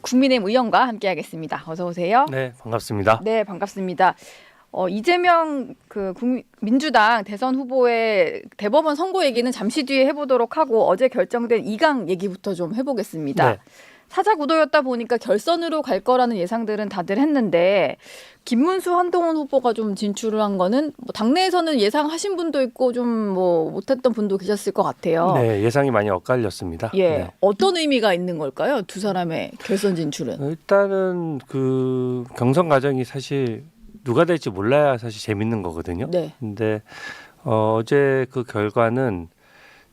국민의힘 의원과 함께하겠습니다. 어서 오세요. 네, 반갑습니다. 네, 반갑습니다. 이재명 민주당 대선 후보의 대법원 선고 얘기는 잠시 뒤에 해보도록 하고 어제 결정된 2강 얘기부터 좀 해보겠습니다. 네. 사자구도였다 보니까 결선으로 갈 거라는 예상들은 다들 했는데 김문수 한동훈 후보가 좀 진출을 한 거는 뭐 당내에서는 예상하신 분도 있고 좀 뭐 못했던 분도 계셨을 것 같아요. 네, 예상이 많이 엇갈렸습니다. 예, 네. 어떤 의미가 있는 걸까요? 두 사람의 결선 진출은. 일단은 그 경선 과정이 사실 누가 될지 몰라야 사실 재밌는 거거든요. 네. 근데 어제 그 결과는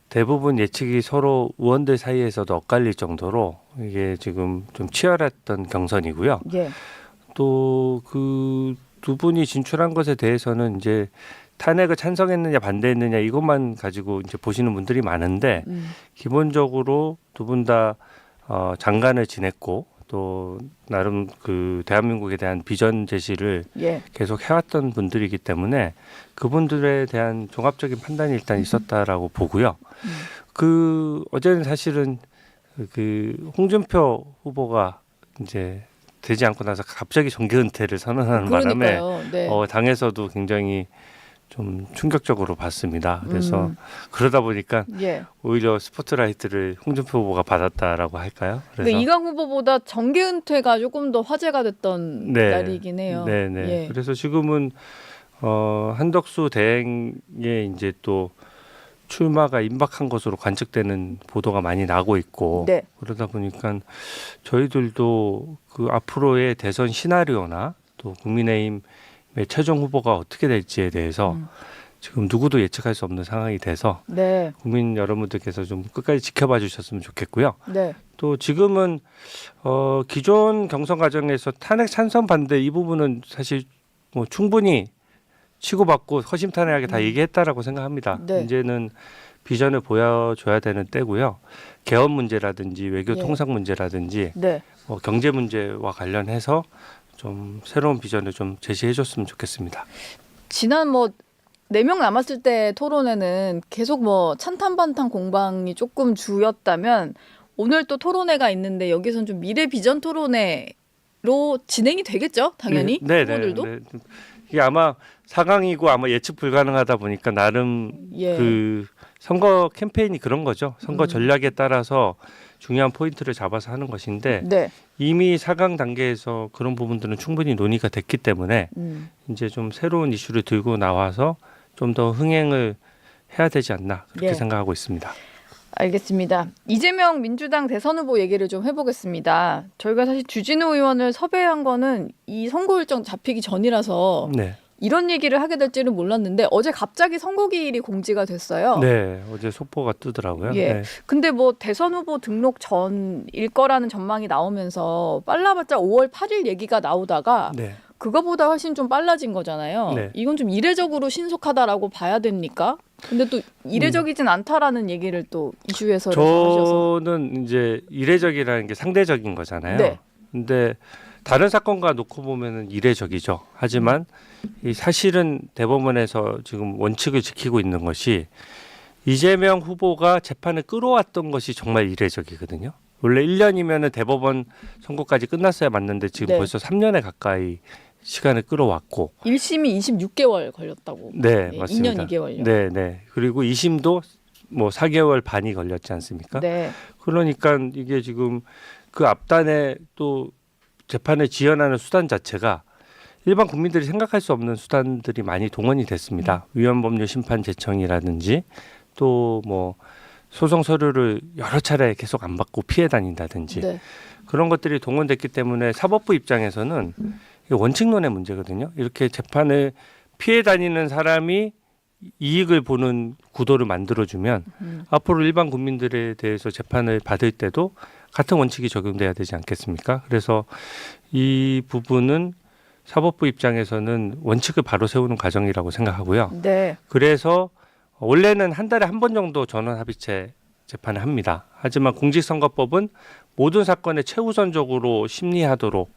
대부분 예측이 서로 의원들 사이에서도 엇갈릴 정도로 이게 지금 좀 치열했던 경선이고요. 예. 또 그 두 분이 진출한 것에 대해서는 이제 탄핵을 찬성했느냐 반대했느냐 이것만 가지고 이제 보시는 분들이 많은데 기본적으로 두 분 다 장관을 지냈고 또 나름 그 대한민국에 대한 비전 제시를 예. 계속 해왔던 분들이기 때문에 그분들에 대한 종합적인 판단이 일단 있었다라고 보고요. 그 어제는 사실은 그 홍준표 후보가 이제 되지 않고 나서 갑자기 정계 은퇴를 선언하는 바람에 네. 당에서도 굉장히 좀 충격적으로 봤습니다. 그래서 그러다 보니까 예. 오히려 스포트라이트를 홍준표 후보가 받았다라고 할까요? 그러니까 이강 후보보다 정계 은퇴가 조금 더 화제가 됐던 네. 날이긴 해요. 네네. 예. 그래서 지금은 한덕수 대행에 이제 또 출마가 임박한 것으로 관측되는 보도가 많이 나고 있고 네. 그러다 보니까 저희들도 그 앞으로의 대선 시나리오나 또 국민의힘의 최종 후보가 어떻게 될지에 대해서 지금 누구도 예측할 수 없는 상황이 돼서 네. 국민 여러분들께서 좀 끝까지 지켜봐 주셨으면 좋겠고요. 네. 또 지금은 기존 경선 과정에서 탄핵 찬성 반대 이 부분은 사실 뭐 충분히 치고받고 허심탄회하게 다 얘기했다라고 생각합니다. 네. 이제는 비전을 보여줘야 되는 때고요. 개헌 문제라든지 외교 예. 통상 문제라든지 네. 경제 문제와 관련해서 좀 새로운 비전을 좀 제시해줬으면 좋겠습니다. 지난 뭐 4명 남았을 때 토론회는 계속 뭐 찬탄반탄 공방이 조금 주였다면 오늘 또 토론회가 있는데 여기서는 좀 미래 비전 토론회로 진행이 되겠죠? 당연히 후보들도. 네. 이게 아마 4강이고 아마 예측 불가능하다 보니까 나름 예. 그 선거 캠페인이 그런 거죠. 선거 전략에 따라서 중요한 포인트를 잡아서 하는 것인데 네. 이미 4강 단계에서 그런 부분들은 충분히 논의가 됐기 때문에 이제 좀 새로운 이슈를 들고 나와서 좀 더 흥행을 해야 되지 않나 그렇게 예. 생각하고 있습니다. 알겠습니다. 이재명 민주당 대선 후보 얘기를 좀 해보겠습니다. 저희가 사실 주진우 의원을 섭외한 거는 이 선거 일정 잡히기 전이라서 네. 이런 얘기를 하게 될지는 몰랐는데 어제 갑자기 선거기일이 공지가 됐어요. 네, 어제 속보가 뜨더라고요. 예. 네. 근데 뭐 대선 후보 등록 전일 거라는 전망이 나오면서 빨라봤자 5월 8일 얘기가 나오다가 네. 그거보다 훨씬 좀 빨라진 거잖아요. 네. 이건 좀 이례적으로 신속하다라고 봐야 됩니까? 근데 또 이례적이진 않다라는 얘기를 또 이슈에서 하셔서. 저는 이제 이례적이라는 게 상대적인 거잖아요. 네. 근데 다른 사건과 놓고 보면은 이례적이죠. 하지만 이 사실은 대법원에서 지금 원칙을 지키고 있는 것이 이재명 후보가 재판을 끌어왔던 것이 정말 이례적이거든요. 원래 1년이면은 대법원 선고까지 끝났어야 맞는데 지금 네. 벌써 3년에 가까이 시간을 끌어왔고 1심이 26개월 걸렸다고. 네, 예, 맞습니다. 2년 2개월요. 네, 네. 그리고 2심도 뭐 4개월 반이 걸렸지 않습니까? 네. 그러니까 이게 지금 그 앞단에 또 재판을 지연하는 수단 자체가 일반 국민들이 생각할 수 없는 수단들이 많이 동원이 됐습니다. 위헌법률 심판 제청이라든지 또 뭐 소송 서류를 여러 차례 계속 안 받고 피해 다닌다든지 네. 그런 것들이 동원됐기 때문에 사법부 입장에서는 이게 원칙론의 문제거든요. 이렇게 재판을 피해 다니는 사람이 이익을 보는 구도를 만들어주면 앞으로 일반 국민들에 대해서 재판을 받을 때도 같은 원칙이 적용돼야 되지 않겠습니까? 그래서 이 부분은 사법부 입장에서는 원칙을 바로 세우는 과정이라고 생각하고요. 네. 그래서 원래는 한 달에 한 번 정도 전원합의체 재판을 합니다. 하지만 공직선거법은 모든 사건에 최우선적으로 심리하도록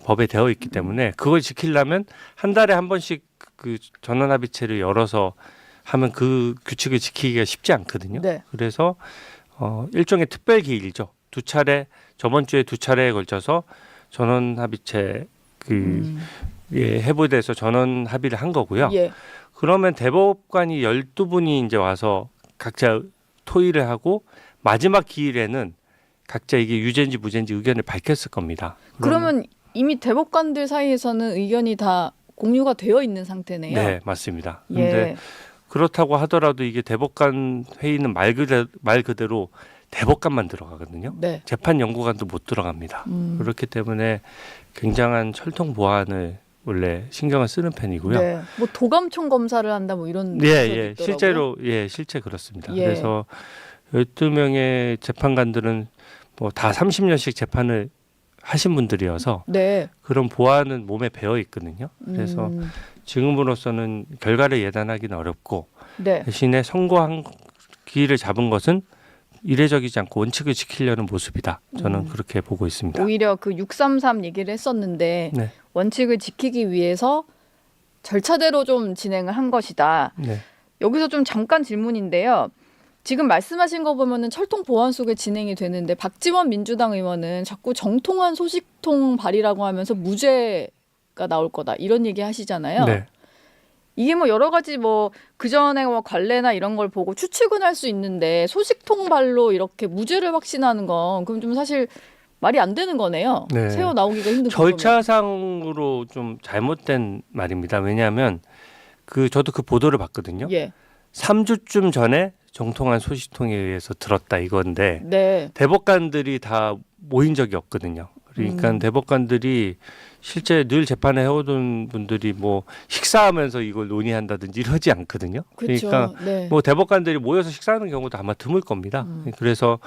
법에 되어 있기 때문에 그걸 지키려면 한 달에 한 번씩 그 전원합의체를 열어서 하면 그 규칙을 지키기가 쉽지 않거든요. 네. 그래서 일종의 특별 기일이죠. 두 차례 저번 주에 두 차례에 걸쳐서 전원 합의체 해부돼서 전원 합의를 한 거고요. 예. 그러면 대법관이 12분이 이제 와서 각자 토의를 하고 마지막 기일에는 각자 이게 유죄인지 무죄인지 의견을 밝혔을 겁니다. 그러면 이미 대법관들 사이에서는 의견이 다 공유가 되어 있는 상태네요. 네, 맞습니다. 예. 근데 그렇다고 하더라도 이게 대법관 회의는 말 그대로 대법관만 들어가거든요. 네. 재판 연구관도 못 들어갑니다. 그렇기 때문에 굉장한 철통 보안을 원래 신경을 쓰는 편이고요. 네. 뭐 도감총 검사를 한다 뭐 이런 예, 기사도 예. 있더라고요. 실제로 실제 그렇습니다. 예. 그래서 12명의 재판관들은 뭐 다 30년씩 재판을 하신 분들이어서 네. 그런 보안은 몸에 배어 있거든요. 그래서 지금으로서는 결과를 예단하기는 어렵고 네. 대신에 선고한 기일을 잡은 것은 이례적이지 않고 원칙을 지키려는 모습이다. 저는 그렇게 보고 있습니다. 오히려 그 633 얘기를 했었는데 네. 원칙을 지키기 위해서 절차대로 좀 진행을 한 것이다. 네. 여기서 좀 잠깐 질문인데요. 지금 말씀하신 거 보면은 철통 보안 속에 진행이 되는데 박지원 민주당 의원은 자꾸 정통한 소식통 발의라고 하면서 무죄가 나올 거다 이런 얘기 하시잖아요. 네. 이게 뭐 여러 가지 뭐 그전에 뭐 관례나 이런 걸 보고 추측은 할 수 있는데 소식통 발로 이렇게 무죄를 확신하는 건 그럼 좀 사실 말이 안 되는 거네요. 네. 새어 나오기가 힘든 거면. 절차상으로 좀 잘못된 말입니다. 왜냐하면 저도 그 보도를 봤거든요. 예. 3주쯤 전에 정통한 소식통에 의해서 들었다 이건데 네. 대법관들이 다 모인 적이 없거든요. 그러니까 대법관들이 실제 늘 재판에 해오던 분들이 뭐 식사하면서 이걸 논의한다든지 이러지 않거든요. 그렇죠. 그러니까 네. 뭐 대법관들이 모여서 식사하는 경우도 아마 드물 겁니다. 그래서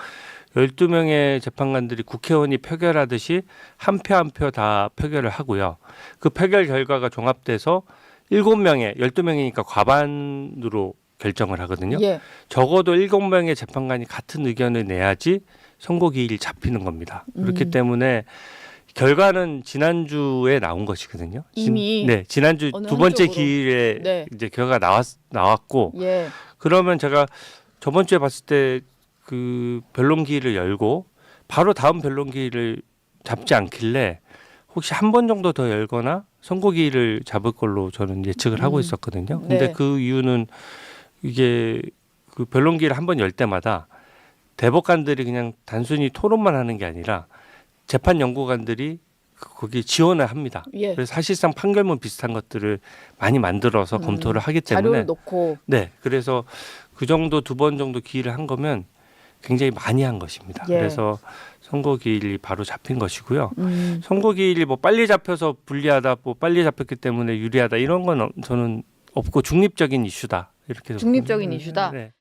12명의 재판관들이 국회의원이 표결하듯이 한 표 한 표 다 표결을 하고요. 그 표결 결과가 종합돼서 7명의 12명이니까 과반으로 결정을 하거든요. 예. 적어도 7명의 재판관이 같은 의견을 내야지 선고 기일이 잡히는 겁니다. 그렇기 때문에 결과는 지난주에 나온 것이거든요. 이미 지난주 어느 두 번째 한쪽으로. 기일에 네. 이제 결과가 나왔고 예. 그러면 제가 저번 주에 봤을 때 그 변론 기일을 열고 바로 다음 변론 기일을 잡지 않길래 혹시 한 번 정도 더 열거나 선고 기일을 잡을 걸로 저는 예측을 하고 있었거든요. 근데 네. 그 이유는 이게 그 변론 기일을 한 번 열 때마다 대법관들이 그냥 단순히 토론만 하는 게 아니라 재판 연구관들이 거기 지원을 합니다. 예. 그래서 사실상 판결문 비슷한 것들을 많이 만들어서 검토를 하기 때문에 자료를 놓고 네, 그래서 그 정도 두 번 정도 기일을 한 거면 굉장히 많이 한 것입니다. 예. 그래서 선고 기일이 바로 잡힌 것이고요. 선고 기일이 뭐 빨리 잡혀서 불리하다, 뭐 빨리 잡혔기 때문에 유리하다 이런 건 저는 없고 중립적인 이슈다 이렇게 중립적인 이슈다. 네.